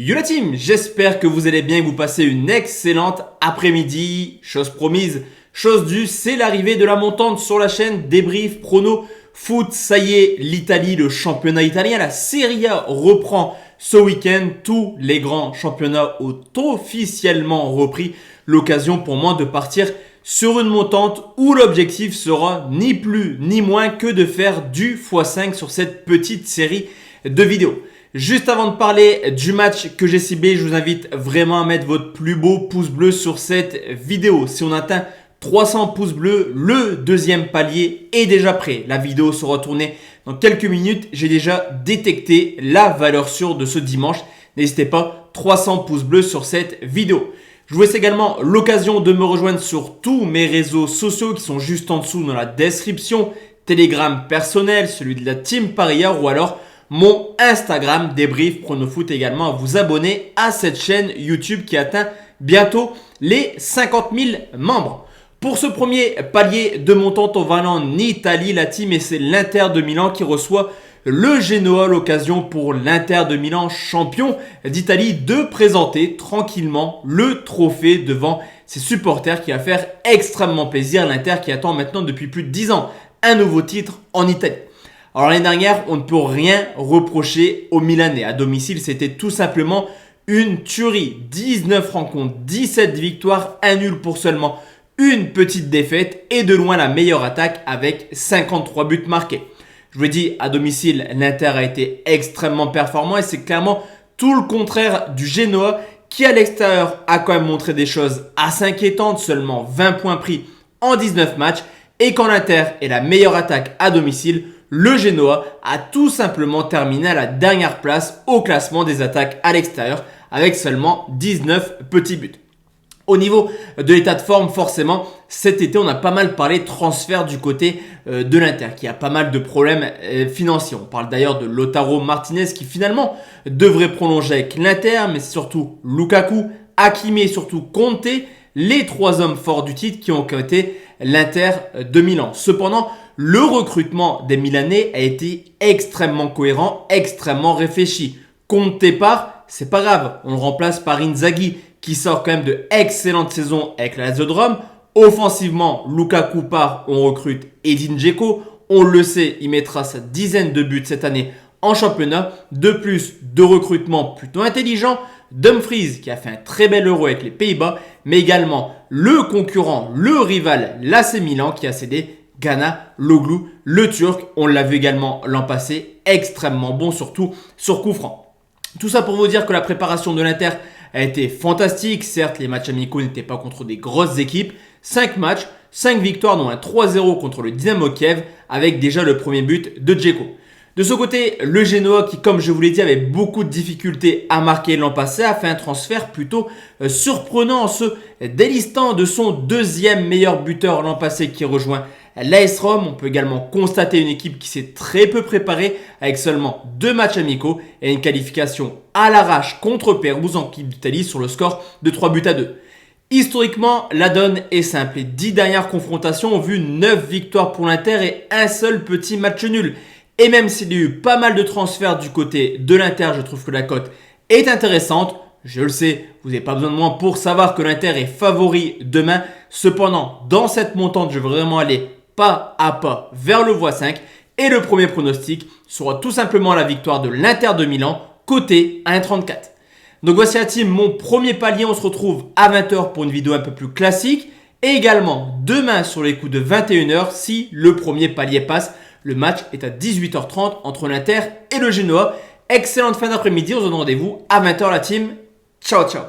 Yo la team, j'espère que vous allez bien et que vous passez une excellente après-midi. Chose promise, chose due, c'est l'arrivée de la montante sur la chaîne Débrief Prono Foot. Ça y est, l'Italie, le championnat italien, la Serie A reprend ce week-end. Tous les grands championnats ont officiellement repris. L'occasion pour moi de partir sur une montante où l'objectif sera ni plus ni moins que de faire du x5 sur cette petite série de vidéos. Juste avant de parler du match que j'ai ciblé, je vous invite vraiment à mettre votre plus beau pouce bleu sur cette vidéo. Si on atteint 300 pouces bleus, le deuxième palier est déjà prêt. La vidéo sera tournée dans quelques minutes. J'ai déjà détecté la valeur sûre de ce dimanche. N'hésitez pas, 300 pouces bleus sur cette vidéo. Je vous laisse également l'occasion de me rejoindre sur tous mes réseaux sociaux qui sont juste en dessous dans la description. Telegram personnel, celui de la team parieur ou alors mon Instagram Débrief Prono Foot, également à vous abonner à cette chaîne YouTube qui atteint bientôt les 50 000 membres. Pour ce premier palier de montante, on va aller en Italie, la team, et c'est l'Inter de Milan qui reçoit le Genoa. L'occasion pour l'Inter de Milan, champion d'Italie, de présenter tranquillement le trophée devant ses supporters, qui va faire extrêmement plaisir. L'Inter qui attend maintenant depuis plus de 10 ans un nouveau titre en Italie. Alors l'année dernière, on ne peut rien reprocher aux Milanais. À domicile, c'était tout simplement une tuerie. 19 rencontres, 17 victoires, un nul pour seulement une petite défaite et de loin la meilleure attaque avec 53 buts marqués. Je vous l'ai dit, à domicile, l'Inter a été extrêmement performant et c'est clairement tout le contraire du Genoa qui à l'extérieur a quand même montré des choses assez inquiétantes. Seulement 20 points pris en 19 matchs, et quand l'Inter est la meilleure attaque à domicile, le Genoa a tout simplement terminé à la dernière place au classement des attaques à l'extérieur avec seulement 19 petits buts. Au niveau de l'état de forme, forcément, cet été, on a pas mal parlé de transfert du côté de l'Inter, qui a pas mal de problèmes financiers. On parle d'ailleurs de Lautaro Martinez qui finalement devrait prolonger avec l'Inter, mais c'est surtout Lukaku, Hakimi et surtout Conte, les trois hommes forts du titre qui ont été l'Inter de Milan. Cependant, le recrutement des Milanais a été extrêmement cohérent, extrêmement réfléchi. Conte part, c'est pas grave, on le remplace par Inzaghi qui sort quand même de excellentes saisons avec la Lazio de Rome. Offensivement, Lukaku part, on recrute Edin Dzeko. On le sait, il mettra sa dizaine de buts cette année en championnat. De plus, de recrutements plutôt intelligents. Dumfries qui a fait un très bel Euro avec les Pays-Bas, mais également le concurrent, le rival, l'AC Milan qui a cédé Çalhanoğlu, le Turc. On l'a vu également l'an passé, extrêmement bon, surtout sur coup franc. Tout ça pour vous dire que la préparation de l'Inter a été fantastique. Certes, les matchs amicaux n'étaient pas contre des grosses équipes. 5 matchs, 5 victoires, dont un 3-0 contre le Dynamo Kiev avec déjà le premier but de Dzeko. De ce côté, le Genoa qui, comme je vous l'ai dit, avait beaucoup de difficultés à marquer l'an passé, a fait un transfert plutôt surprenant en se délistant de son deuxième meilleur buteur l'an passé qui rejoint l'AS Rome. On peut également constater une équipe qui s'est très peu préparée avec seulement 2 matchs amicaux et une qualification à l'arrache contre Pérouse en équipe d'Italie sur le score de 3-2. Historiquement, la donne est simple. Les 10 dernières confrontations ont vu 9 victoires pour l'Inter et un seul petit match nul. Et même s'il y a eu pas mal de transferts du côté de l'Inter, je trouve que la cote est intéressante. Je le sais, vous n'avez pas besoin de moi pour savoir que l'Inter est favori demain. Cependant, dans cette montante, je veux vraiment aller pas à pas vers le x5. Et le premier pronostic sera tout simplement la victoire de l'Inter de Milan, coté à 1,34. Donc voici la team, mon premier palier. On se retrouve à 20h pour une vidéo un peu plus classique. Et également demain sur les coups de 21h si le premier palier passe. Le match est à 18h30 entre l'Inter et le Genoa. Excellente fin d'après-midi. On se donne rendez-vous à 20h la team. Ciao, ciao.